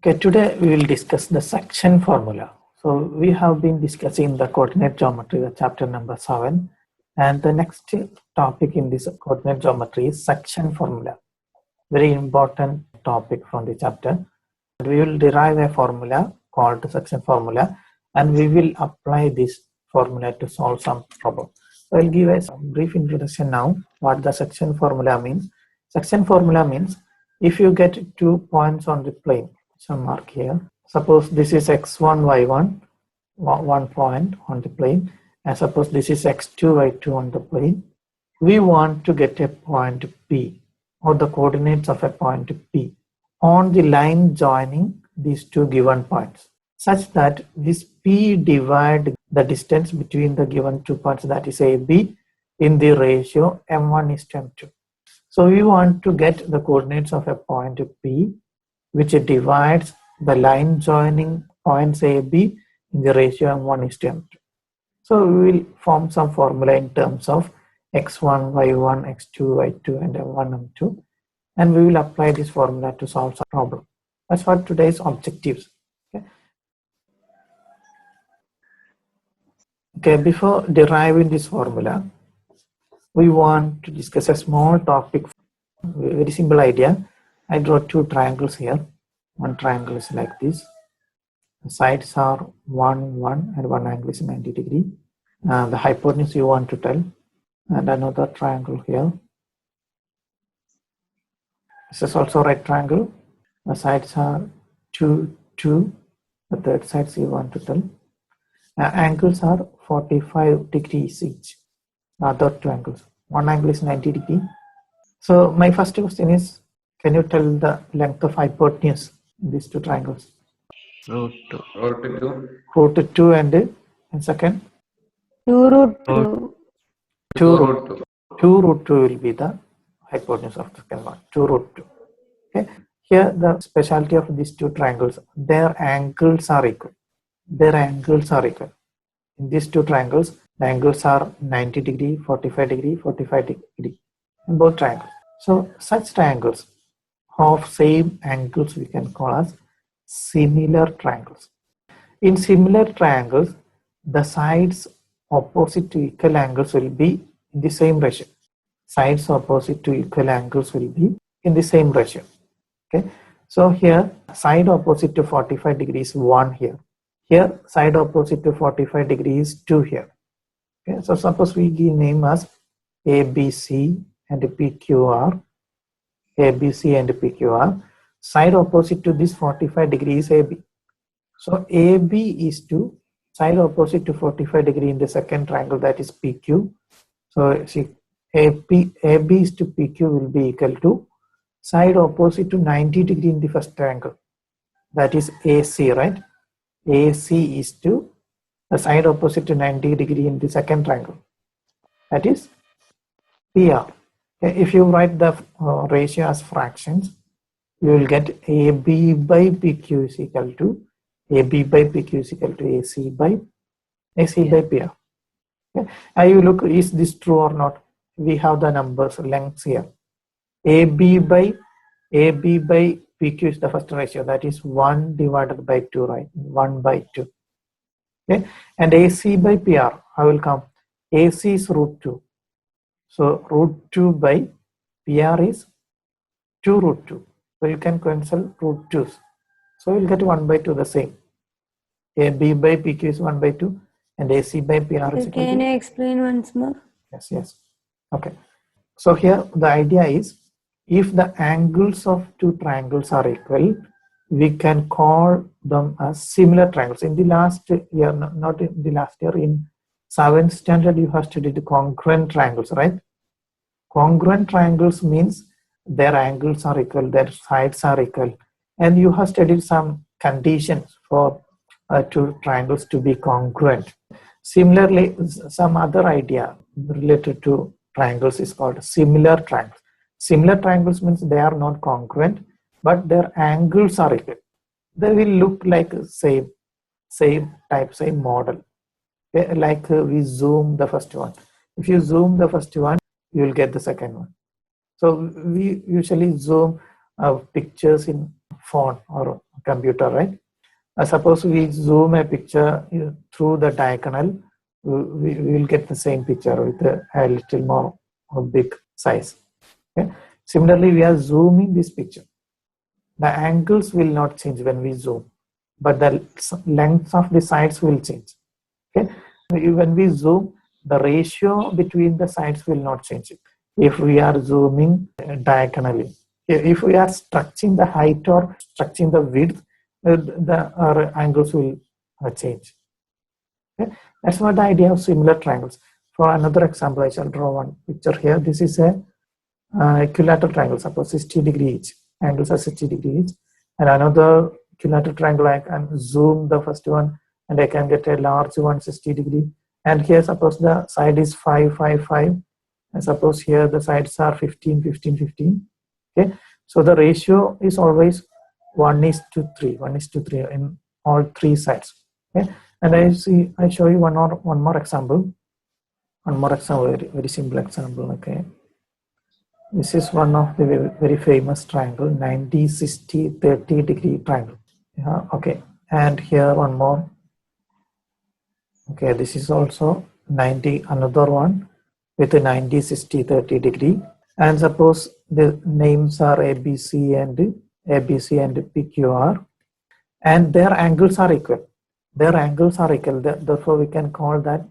Okay, today we will discuss the section formula. So we have been discussing the coordinate geometry, the chapter number 7, and the next topic in this coordinate geometry is section formula. Very important topic from the chapter. We will derive a formula called section formula, and we will apply this formula to solve some problem. So I'll give a brief introduction now what the section formula means. Section formula means if you get 2 points on the plane, some mark here. Suppose this is x1, y1, 1 point on the plane, and suppose this is x2, y2 on the plane. We want to get a point P or the coordinates of a point P on the line joining these two given points, such that this P divide the distance between the given 2 points, that is AB, in the ratio m1:m2. So we want to get the coordinates of a point P which divides the line joining points AB in the ratio m1:m2. So we will form some formula in terms of x1, y1, x2, y2, and m1, m2, and we will apply this formula to solve some problem. That's what today's objectives. Okay, before deriving this formula, we want to discuss a small topic. Very simple idea. I draw two triangles here. One triangle is like this. The sides are 1, 1, and one angle is 90 degree. The hypotenuse you want to tell. And another triangle here. This is also right triangle. The sides are 2, 2. The third sides you want to tell. Angles are 45 degrees each. The other two angles. One angle is 90 degree. So my first question is, can you tell the length of hypotenuse in these two triangles? Root 2. Root 2 and second? 2 root 2. 2 root 2 will be the hypotenuse of the second one. 2 root 2. Okay. Here the specialty of these two triangles, their angles are equal. In these two triangles, the angles are 90 degree, 45 degree, 45 degree in both triangles. So such triangles of same angles we can call as similar triangles. In similar triangles, the sides opposite to equal angles will be in the same ratio. Sides opposite to equal angles will be in the same ratio. Okay. So here side opposite to 45 degrees 1 here. Here side opposite to 45 degrees 2 here. Okay. So suppose we give name as ABC and PQR. ABC and PQR. Side opposite to this 45 degrees AB. So AB is to side opposite to 45 degree in the second triangle, that is PQ. So see, AB is to PQ will be equal to side opposite to 90 degree in the first triangle, that is AC, right? AC is to the side opposite to 90 degree in the second triangle, that is PR. If you write the ratio as fractions, you will get AB by PQ is equal to AB by PQ is equal to AC by PR. Okay. You look, is this true or not? We have the numbers, lengths here. AB by PQ is the first ratio, that is 1 divided by 2, right? 1 by 2. Okay. And AC by PR, how will come? AC is root 2. So root 2 by PR is 2 root 2. So you can cancel root 2's. So you'll get 1 by 2 the same. AB by PQ is 1 by 2 and AC by PR is equal to. Can I explain once more? Yes. Okay. So here the idea is, if the angles of two triangles are equal, we can call them as similar triangles. In the last year, not in the last year, in 7th standard you have studied congruent triangles, right? Congruent triangles means their angles are equal, their sides are equal, and you have studied some conditions for two triangles to be congruent. Similarly, some other idea related to triangles is called similar triangles. Similar triangles means they are not congruent, but their angles are equal. They will look like same type, same model. Okay? Like we zoom the first one. If you zoom the first one, you will get the second one. So we usually zoom pictures in phone or computer, right? Suppose we zoom a picture through the diagonal, we will get the same picture with a little more big size. Okay? Similarly, we are zooming this picture. The angles will not change when we zoom, but the length of the sides will change. Okay? When we zoom, the ratio between the sides will not change if we are zooming diagonally. If we are stretching the height or stretching the width, the angles will change. Okay? That's what the idea of similar triangles. For another example, I shall draw one picture here. This is a equilateral triangle, suppose 60 degrees each. Angles are 60 degrees. And another equilateral triangle, I can zoom the first one and I can get a large one, 60 degree. And here, suppose the side is 5, 5, 5. And suppose here the sides are 15, 15, 15. Okay. So the ratio is always 1:3, 1:3 in all three sides. Okay. And I show you one more example. One more example, very simple example. Okay. This is one of the very famous triangle, 90, 60, 30 degree triangle. Yeah, okay. And here one more. Okay, this is also 90, another one with a 90, 60, 30 degree. And suppose the names are ABC and PQR, and their angles are equal. Their angles are equal. Therefore, we can call that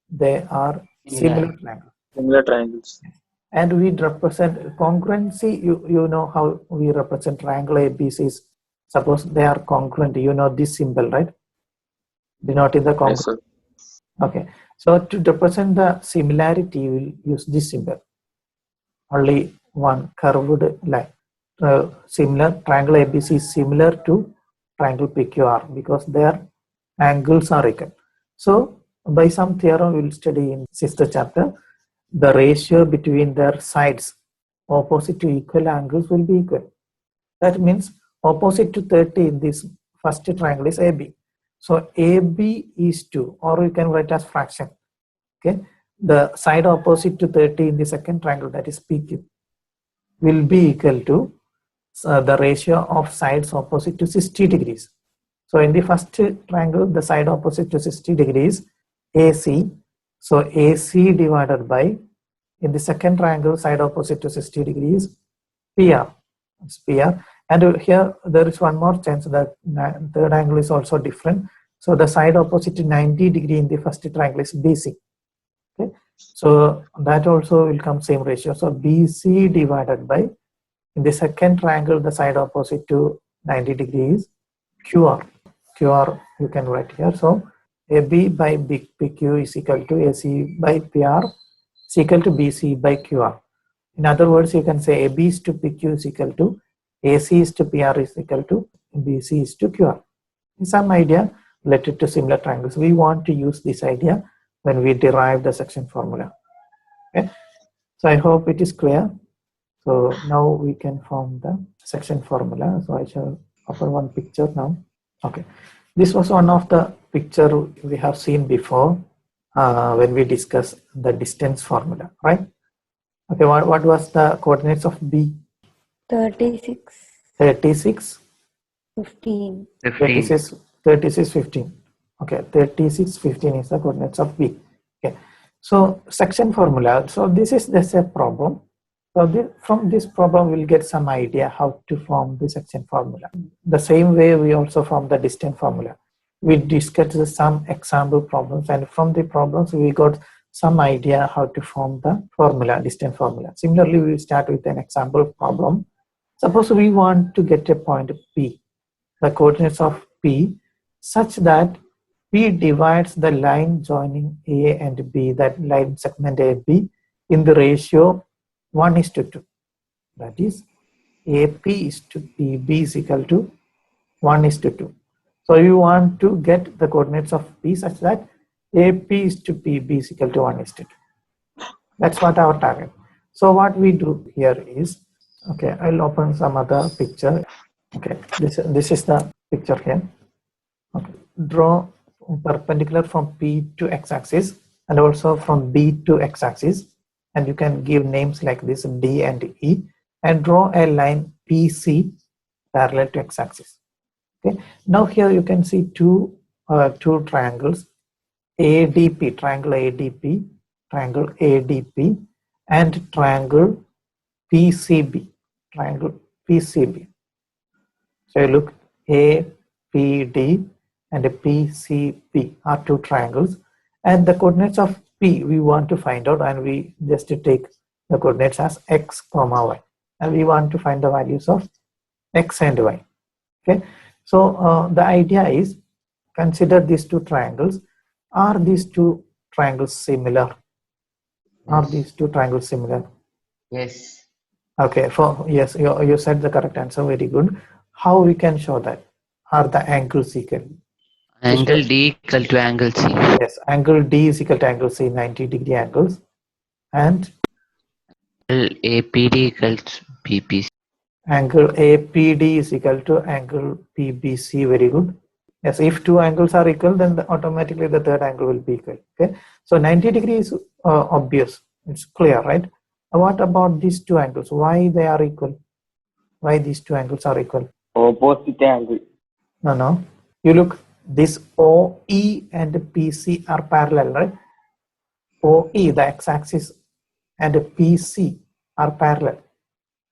they are similar triangles. Similar triangles. And we represent congruency. You know how we represent triangle ABCs. Suppose they are congruent. You know this symbol, right? Denoting the congruence. Yes, sir. Okay. So to represent the similarity, we'll use this symbol. Only one curved line. Similar triangle ABC is similar to triangle PQR because their angles are equal. So by some theorem we'll study in 6th chapter, the ratio between their sides opposite to equal angles will be equal. That means opposite to 30 in this first triangle is AB. So AB is 2, or you can write as fraction. Okay, the side opposite to 30 in the second triangle, that is PQ, will be equal to the ratio of sides opposite to 60 degrees. So in the first triangle, the side opposite to 60 degrees, AC. So AC divided by, in the second triangle, side opposite to 60 degrees, PR. It's PR. And here there is one more chance that third angle is also different. So the side opposite to 90 degree in the first triangle is BC. Okay. So that also will come same ratio. So BC divided by, in the second triangle, the side opposite to 90 degrees, QR. QR you can write here. So AB by PQ is equal to AC by PR is equal to BC by QR. In other words, you can say AB is to PQ is equal to AC is to PR is equal to BC is to QR. Some idea related to similar triangles. We want to use this idea when we derive the section formula. Okay. So I hope it is clear. So now we can form the section formula. So I shall open one picture now. Okay. This was one of the picture we have seen before when we discussed the distance formula, right? Okay, what was the coordinates of B? 36, 36, 15. 36, 36, 15. Okay, 36, 15 is the coordinates of B. Okay, so section formula. So this is just a problem. So from this problem, we'll get some idea how to form the section formula. The same way we also form the distance formula. We discussed some example problems, and from the problems we got some idea how to form the formula, distance formula. Similarly, we start with an example problem. Suppose we want to get a point P, the coordinates of P, such that P divides the line joining A and B, that line segment A and B, in the ratio 1:2. That is, AP is to PB is equal to 1:2. So you want to get the coordinates of P such that AP is to PB is equal to 1:2. That's what our target. So what we do here is, okay, I'll open some other picture. Okay, this is the picture here. Okay, draw perpendicular from P to x-axis and also from B to x-axis, and you can give names like this, D and E, and draw a line PC parallel to x-axis. Okay. Now here you can see two triangles, ADP, triangle ADP, and triangle PCB, triangle PCB. So you look, APD and PCB are two triangles, and the coordinates of P we want to find out, and we just take the coordinates as x comma y, and we want to find the values of x and y. Okay, so the idea is, consider these two triangles. Are these two triangles similar? Are Yes. these two triangles similar? Yes. Okay, yes, you said the correct answer. Very good. How we can show that? Are the angles equal? Angle D equal to angle C. Yes, angle D is equal to angle C, 90-degree angles, and Angle APD equals PPC. angle APD is equal to angle PBC. Very good. Yes, if two angles are equal, then automatically the third angle will be equal. Okay, so 90 degrees is obvious. It's clear, right? What about these two angles? Why they are equal? Why these two angles are equal? Opposite angle. No. You look, this OE and PC are parallel, right? OE, the x-axis, and PC are parallel.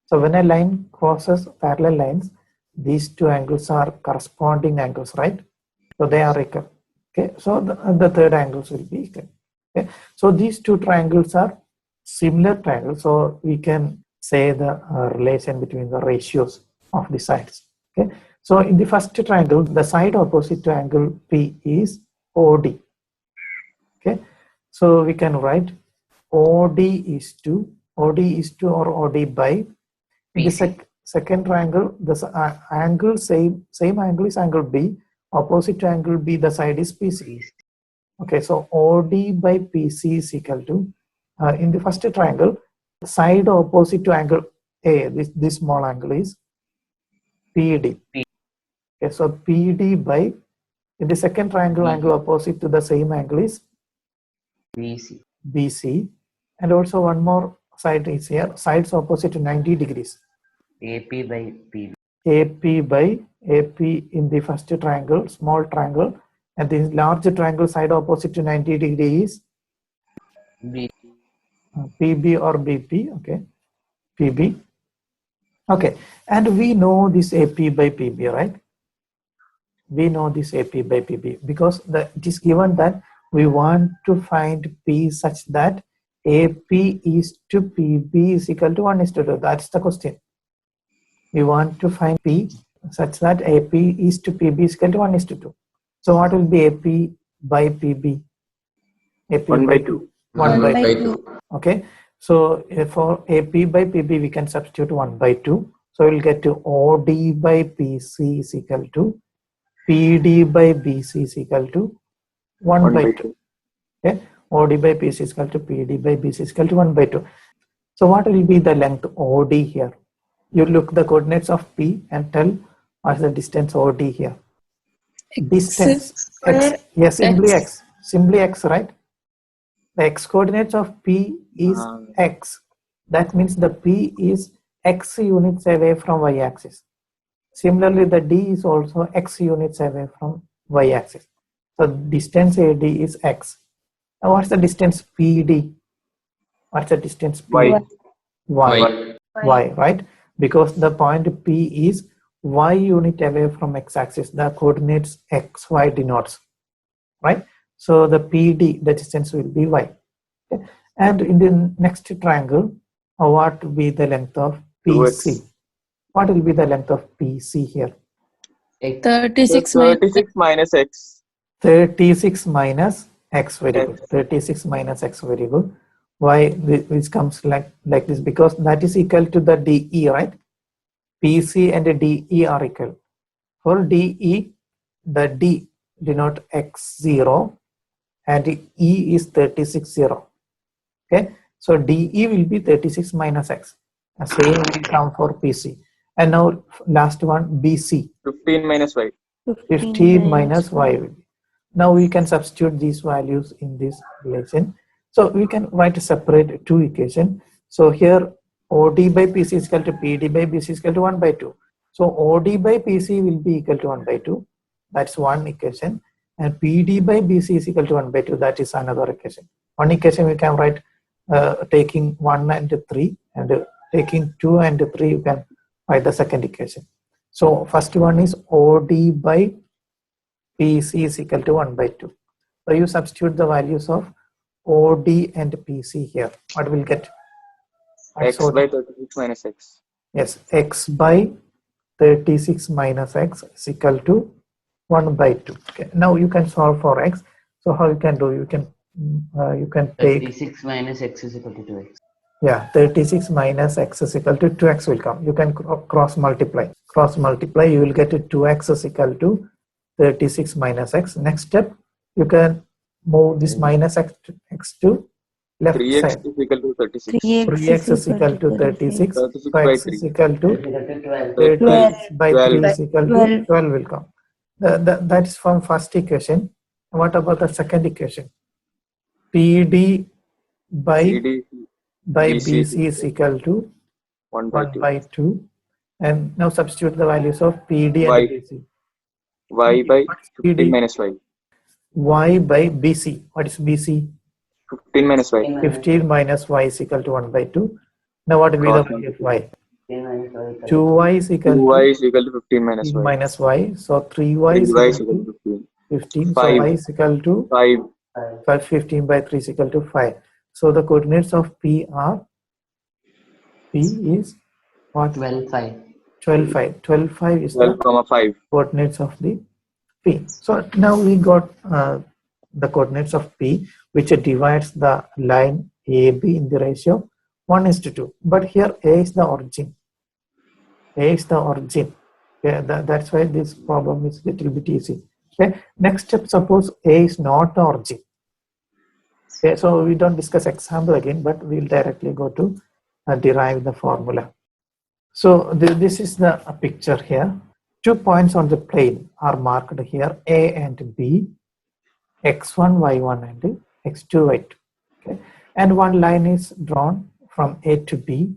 So when a line crosses parallel lines, these two angles are corresponding angles, right? So they are equal. Okay, so the third angles will be equal. Okay, so these two triangles are similar triangles, so we can say the relation between the ratios of the sides. Okay, so in the first triangle, the side opposite to angle P is OD. Okay, so we can write OD is to or OD by. In the second triangle, the angle same angle is angle B. Opposite to angle B, the side is PC. Okay, so OD by PC is equal to, in the first triangle, the side opposite to angle A, this small angle is PD. Okay, so PD by, in the second triangle, angle opposite to the same angle is BC. And also one more side is here, sides opposite to 90 degrees. AP by PB. AP by AP in the first triangle, small triangle, and the large triangle side opposite to 90 degrees B. PB or BP. Okay, PB. Okay, and we know this AP by PB, right? We know this AP by PB because it is given that we want to find P such that AP is to PB is equal to 1:2. That's the question. We want to find P such that AP is to PB is equal to 1:2. So what will be AP by PB? AP 1/2. 1/2. Okay. So for AP by PB, we can substitute 1/2. So we'll get to OD by PC is equal to PD by BC is equal to 1/2. Okay. OD by PC is equal to PD by BC is equal to 1/2. So what will be the length OD here? You look the coordinates of P and tell what's the distance OD here. Distance X. Yes, simply X, right? The X coordinates of P is X. That means the P is X units away from Y axis. Similarly, the D is also X units away from Y axis. So distance AD is X. Now what's the distance PD? What's the distance P? Y, right? Because the point P is Y unit away from X axis. The coordinates X, Y denotes, right? So the PD, the distance will be Y. Okay. And in the next triangle, what will be the length of PC? 2x. What will be the length of PC here? 36 minus x. 36 minus X, very X. good. 36 minus X, very good. Why this comes like this? Because that is equal to the DE, right? PC and the DE are equal. For DE, the D denote X0 and E is 36, 0. Okay, so DE will be 36 minus X. The same will come for PC. And now last one, BC. 15 minus y. 15 minus Y. Now we can substitute these values in this relation. So we can write a separate two equation. So here OD by PC is equal to PD by BC is equal to 1/2. So OD by PC will be equal to 1 by 2. That's one equation. And PD by BC is equal to 1 by 2. That is another equation. One equation we can write taking 1 and 3, and taking 2 and 3 you can write the second equation. So first one is OD by PC is equal to 1 by 2. So you substitute the values of OD and PC here. What will get? X by 36 minus X. Yes, X by 36 minus X is equal to 1 by 2. Okay. Now you can solve for X. So how you can do? You can take 36 minus X is equal to 2X. Yeah, 36 minus X is equal to 2X will come. You can cross multiply. Cross multiply, you will get 2X is equal to 36 minus X. Next step, you can move this minus X to left 3X side. is equal to 36. 3X is equal to 36. 36 So by X 3. is equal to 12. 36 by 3 12. is equal to 12 will come. That is from first equation. What about the second equation? PD by CD BC is equal to 1 by 1 2. by 2. And now substitute the values of PD Y. and BC. Y by What is 15 PD? minus Y. Y by BC. What is BC? 15 minus Y. 15 minus Y is equal to 1 by 2. Now what will be the Cross value of Y? 15 minus Y is 2Y is equal 2Y to is equal to 15 minus 15 Y. minus Y. So 3Y is 3Y is equal equal to to 15. So 5. Y is equal to 5. 5. 15 by 3 is equal to 5. So the coordinates of P are, P is what? 12, 5. 12, 5. 12, 5 is 12, the 5. coordinates of the P. So now we got the coordinates of P, which divides the line AB in the ratio 1:2. But here A is the origin. A is the origin. Okay, that's why this problem is a little bit easy. Okay. Next step, suppose A is not the origin. Okay, so we don't discuss example again, but we'll directly go to derive the formula. So this is the picture here. 2 points on the plane are marked here, A and B, x1, y1 and x2, y2. Okay. And one line is drawn from A to B.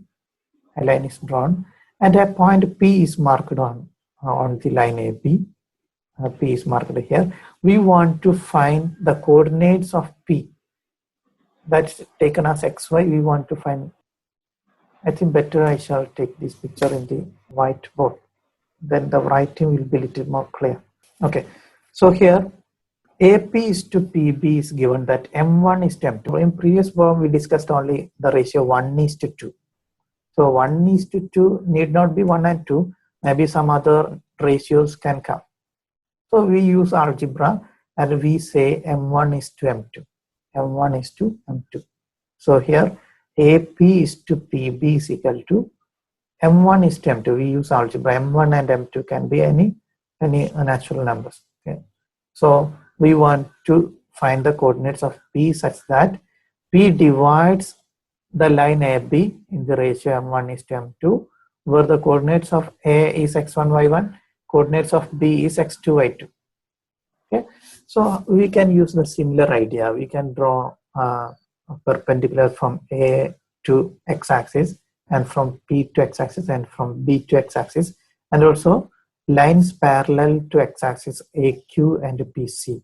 A line is drawn, and a point P is marked on the line AB. P is marked here. We want to find the coordinates of P. That's taken as xy. We want to find. I think better I shall take this picture in the whiteboard. Then the writing will be a little more clear. Okay. So here AP is to PB is given that M1 is to M2. In previous problem we discussed only the ratio 1:2. So 1:2 need not be 1 and 2. Maybe some other ratios can come. So we use algebra and we say M1 is to M2. M1 is to M2. So here AP is to PB is equal to M1 is to M2. We use algebra. M1 and M2 can be any natural numbers. Okay. So we want to find the coordinates of P such that P divides the line AB in the ratio M1 is to M2, where the coordinates of A is x1, y1, coordinates of B is x2, y2. Okay. So we can use the similar idea. We can draw a perpendicular from A to x-axis and from P to x-axis and from B to x-axis, and also lines parallel to x-axis AQ and PC,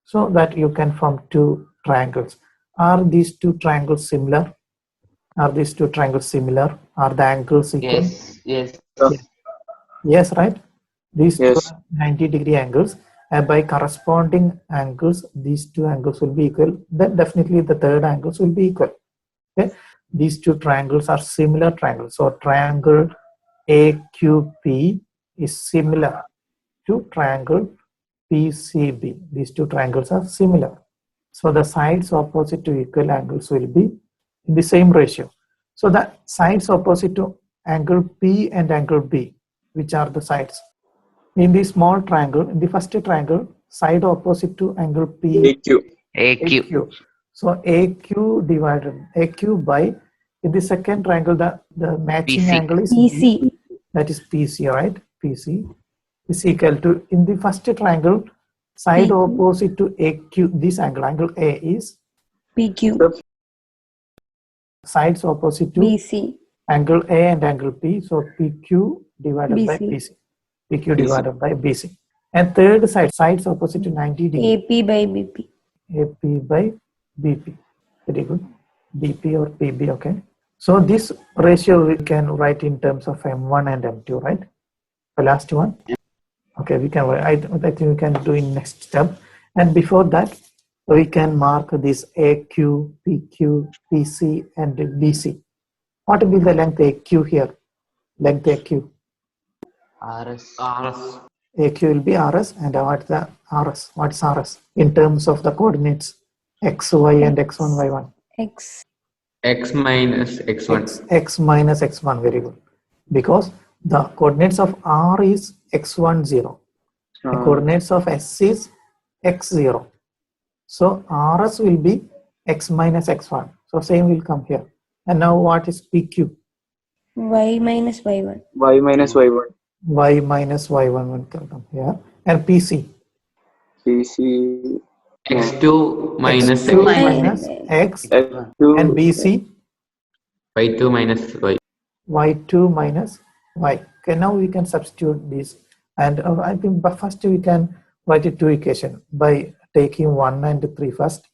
so that you can form two triangles. Are these two triangles similar? Are these two triangles similar? Are the angles equal? Yes, yes. Yes, right? These Yes. two are 90-degree angles, and by corresponding angles, these two angles will be equal. Then definitely the third angles will be equal. Okay, these two triangles are similar triangles. So triangle AQP is similar to triangle PCB. These two triangles are similar. So the sides opposite to equal angles will be in the same ratio. So the sides opposite to angle P and angle B, which are the sides? In the small triangle, in the first triangle, side opposite to angle P, AQ. AQ. So AQ divided AQ by, in the second triangle, the matching PC. angle is PC. that is PC, right? PC is equal to, in the first triangle, side PQ. opposite to AQ, this angle A is PQ. sides opposite to BC. angle A and angle P. So PQ divided by BC. BC. PQ divided by BC. And third side, sides opposite to 90 degree. AP by BP. AP by BP. Very good. BP or PB, okay. So this ratio we can write in terms of M1 and M2, right? The last one. Okay, we can. I think we can do in next step. And before that, we can mark this AQ, PQ, PC, and BC. What will be the length AQ here? Length AQ. RS. AQ will be RS, and what's the RS? What's RS in terms of the coordinates X, Y, and X1, Y1? X. X minus X1. X minus X1, very good. Because the coordinates of R is X1, 0. The coordinates of S is X0. So RS will be X minus X1. So same will come here. And now what is PQ? Y minus Y1. Y minus Y1. Y minus Y1 will come here. And PC? PC. X2 minus X2 X. minus X. X2. And BC? Y2 minus Y. Y2 minus Y. Okay, now we can substitute this. And I think but first we can write it two equation by taking 1 and 3 first.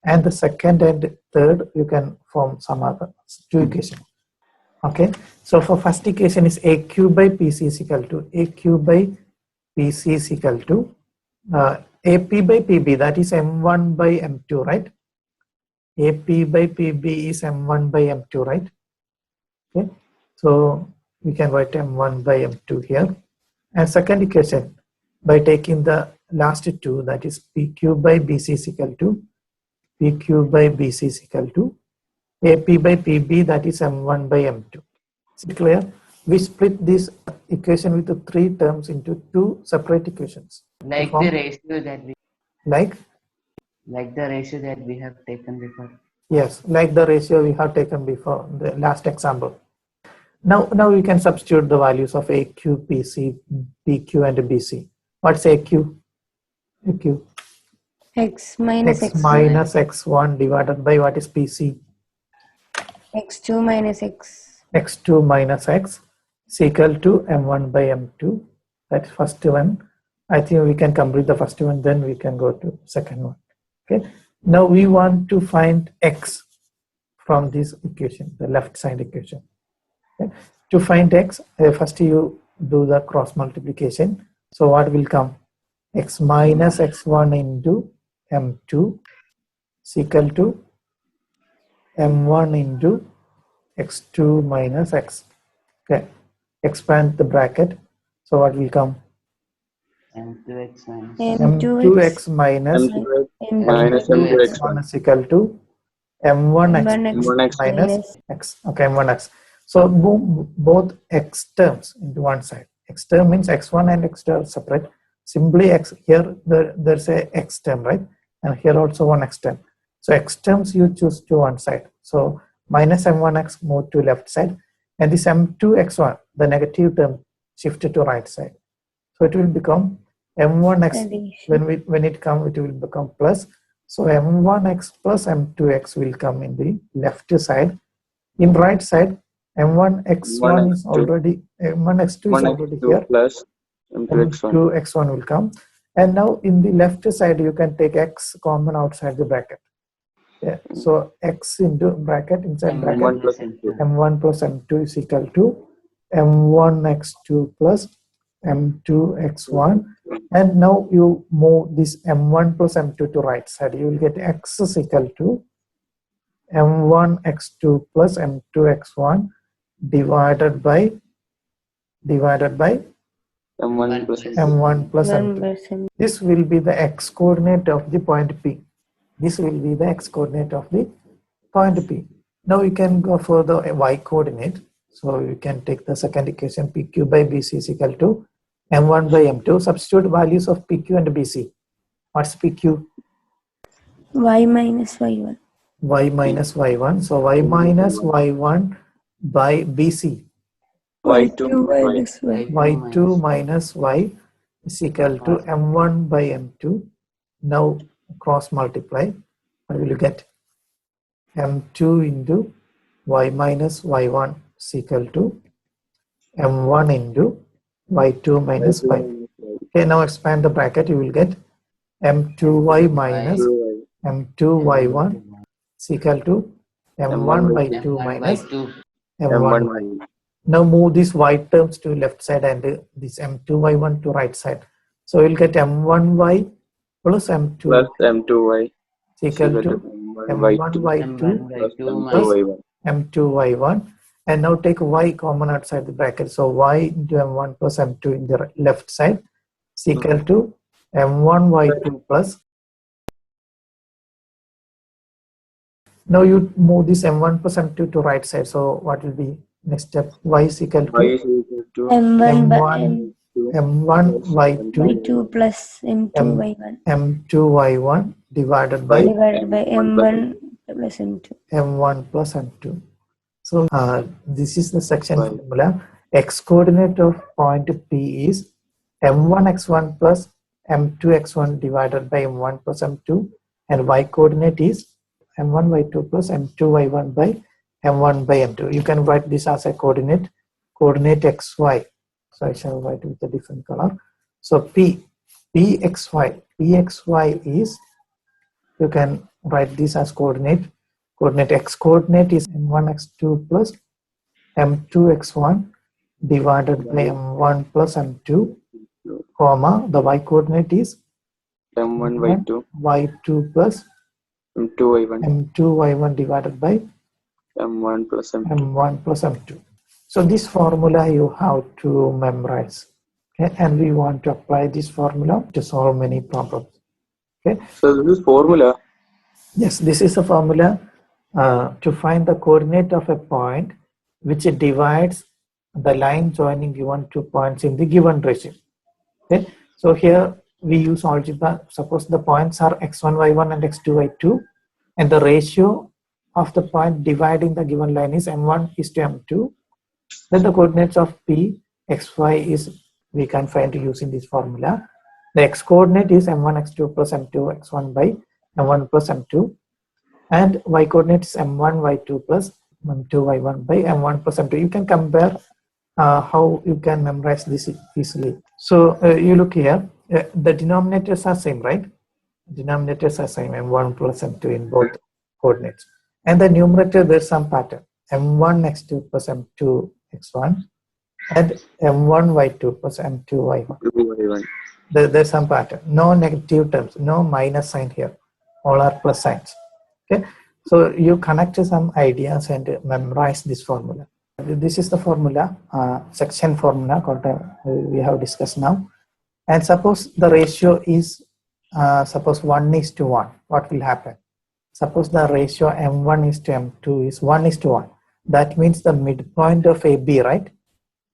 And the second and third, you can form some other two equation. Okay, so for first equation is AQ by PC is equal to AQ by PC is equal to AP by PB, that is M1 by M2, right? AP by PB is M1 by M2, right? Okay, so we can write M1 by M2 here. And second equation, by taking the last two, that is PQ by BC is equal to PQ by BC is equal to AP by PB, that is M1 by M2. Is it clear? We split this equation with the three terms into two separate equations. Like the ratio that we Like? like the ratio that we have taken before. Yes, like the ratio we have taken before, the last example. Now we can substitute the values of AQ, PC, PQ, and BC. What's AQ? AQ. X minus X X1. minus X1 divided by what is PC? X2 minus X. X2 minus X is equal to M1 by M2. That's first one. I think we can complete the first one, then we can go to second one. Okay. Now we want to find X from this equation, the left side equation. Okay. To find X, first you do the cross multiplication. So what will come? X minus X1 into M2 is equal to M1 into X2 minus X. Okay. Expand the bracket. So what will come? M2x minus M2x minus M2X M2 minus M2X1. M1 is equal to M1x M1X minus X. Okay, M1x. So both X terms into one side. X term means X1 and X2 are separate. Simply X, here there's a X term, right? And here also one X term. So X terms you choose to one side. So minus M1x move to left side. And this M2x1, the negative term, shifted to right side. So it will become M1x. addition. When it comes, it will become plus. So M1x plus M2x will come in the left side. In right side, M1x1 is already, M1x2 is already here. 1x2 plus M2X1. M2x1 will come. And now in the left side, you can take x common outside the bracket. Yeah. So x into bracket inside bracket. M1 plus M2. M1 plus M2 is equal to M1x2 plus M2x1. And now you move this M1 plus M2 to right side. You will get x is equal to M1x2 plus M2x1 divided by M1 plus M1 plus M2. 1%. This will be the x coordinate of the point P. This will be the x coordinate of the point P. Now we can go for the y coordinate. So you can take the second equation, PQ by BC is equal to M1 by M2. Substitute values of PQ and BC. What's PQ? Y minus Y1. Y minus Y1. So Y minus Y1 by BC. Y2 minus Y. Y2 minus Y is equal to M1 by M2. Now cross multiply. What will you get? M2 into Y minus Y1 is equal to m1 into y2 minus Y2 y. minus y. Okay, now expand the bracket, you will get m2y minus Y, m2y1 is equal to m1 by 2 M1 by minus 2. m1. M1y Now move these y terms to left side and this m2y1 to right side. So you'll get m1y plus m2 plus M2y is is equal equal to to M1y2 m1y2 M1 by plus 2 plus minus M2y1. m2y1. And now take y common outside the bracket. So y into m1 plus m2 in the left side is equal to m1y2 plus. Now you move this m1 plus m2 to right side. So what will be next step? Y is equal Y to is equal to M1 by m1 2 m1 plus y2 Y2 plus M2 m Y1 m2y1 divided by by divided by M1 plus M1 plus M2. m1 plus m2. So this is the section Y. formula. X coordinate of point P is m1 x1 plus m2 x1 divided by m1 plus m2, and y coordinate is m1 y2 plus m2 y1 by m1 by m2. You can write this as a coordinate xy. So I shall write with a different color. So pxy is, you can write this as coordinate x coordinate is m1 x2 plus m2 x1 divided by m1 plus m2, comma, the y coordinate is M1y2 y2 plus M2y1 m2 y1 divided by M1 plus M2. m1 plus m2. So this formula you have to memorize. Okay, and we want to apply this formula to solve many problems. Okay. So this is formula. Yes, this is a formula to find the coordinate of a point which divides the line joining given two points in the given ratio. Okay, so here we use algebra. Suppose the points are x1, y1 and x2, y2, and the ratio of the point dividing the given line is m1 is to m2. Then the coordinates of p, xy is, we can find using this formula. The x coordinate is m1, x2 plus m2, x1 by m1 plus m2. And y coordinate is m1 y2 plus m2 y1 by m1 plus m2. You can compare how you can memorize this easily. So you look here, the denominators are same, right? Denominators are same, m1 plus m2 in both coordinates. And the numerator, there's some pattern, m1 x2 plus m2 x1 and m1 y2 plus m2 y1. Y1. There's some pattern, no negative terms, no minus sign here, all are plus signs. Okay, so you connect some ideas and memorize this formula. This is the formula, section formula we have discussed now. And suppose the ratio is suppose 1 is to 1, what will happen? Suppose the ratio m1 is to m2 is 1 is to 1. That means the midpoint of AB, right?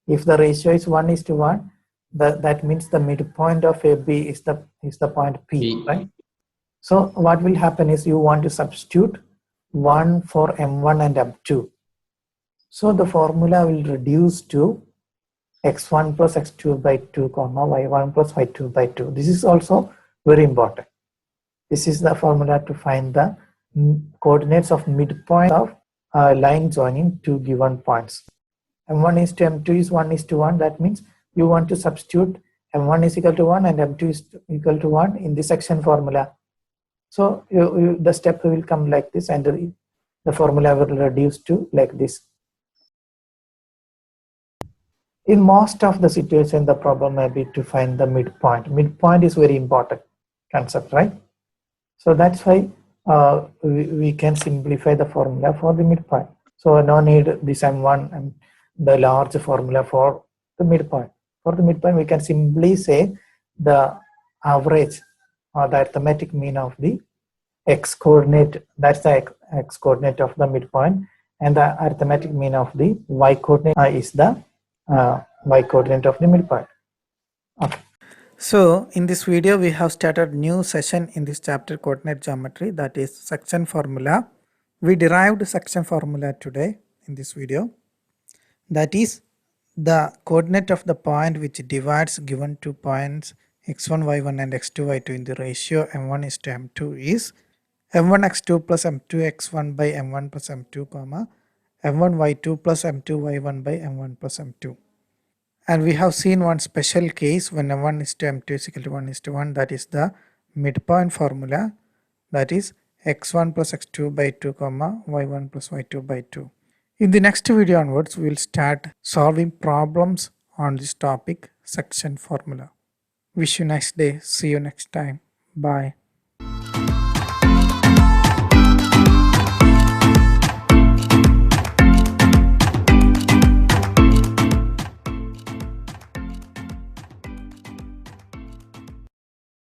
If the ratio is 1 is to 1, that means the midpoint of AB is the point P, P. right? So what will happen is you want to substitute 1 for m1 and m2. So the formula will reduce to x1 plus x2 by 2 comma y1 plus y2 by 2. This is also very important. This is the formula to find the coordinates of midpoint of line joining two given points. m1 is to m2 is 1 is to 1. That means you want to substitute m1 is equal to 1 and m2 is equal to 1 in the section formula. So the step will come like this, and the formula will reduce to like this. In most of the situation, the problem may be to find the midpoint. Midpoint is very important concept, right? So that's why we can simplify the formula for the midpoint. So no need this m1 and the large formula for the midpoint. For the midpoint, we can simply say the average or the arithmetic mean of the x coordinate, that's the x coordinate of the midpoint, and the arithmetic mean of the y coordinate is the y coordinate of the midpoint. Okay. So in this video we have started new session in this chapter, coordinate geometry, that is section formula. We derived section formula today in this video, that is the coordinate of the point which divides given two points x1 y1 and x2 y2 in the ratio m1 is to m2 is m1 x2 plus m2 x1 by m1 plus m2 comma m1 y2 plus m2 y1 by m1 plus m2. And we have seen one special case when m1 is to m2 is equal to 1 is to 1. That is the midpoint formula. That is x1 plus x2 by 2 comma y1 plus y2 by 2. In the next video onwards, we will start solving problems on this topic section formula. Wish you a nice day. See you next time. Bye.